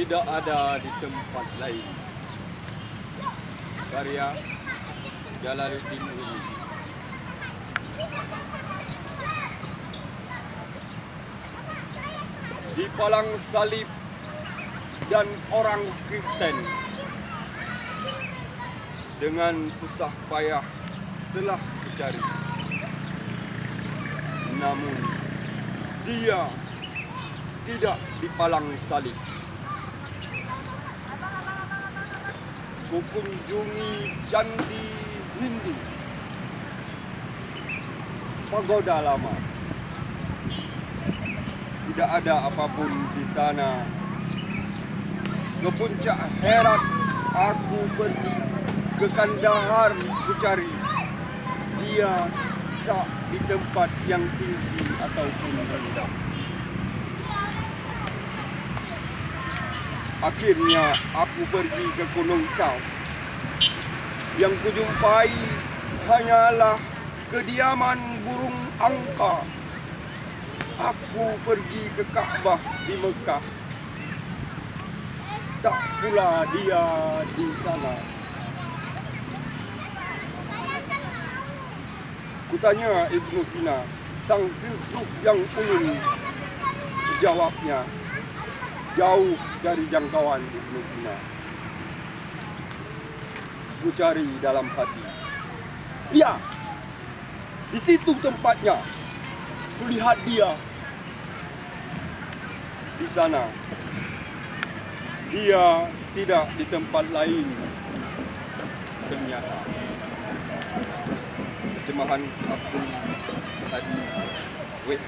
tidak ada di tempat lain. Karya Jalaluddin Rumi. Di palang salib dan orang Kristen dengan susah payah telah dicari, namun dia tidak dipalang salib. Kunjungi candi Hindu, pagoda lama, tidak ada apapun di sana. Ke puncak Herat aku pergi, ke Kandahar ku cari, dia tak di tempat yang tinggi ataupun rendah. Akhirnya aku pergi ke Gunung Kau. Yang kujumpai hanyalah kediaman burung angka. Aku pergi ke Kaabah di Mekah, tak pula dia di sana. Kutanya Ibnu Sina, sang filsuf yang ulung, jawabnya jauh dari jangkauan Ibnu Sina. Ku cari dalam hati. Ya, di situ tempatnya. Kulihat dia di sana. Dia tidak di tempat lain. Ternyata. Terjemahan Abdul Hadi Wait.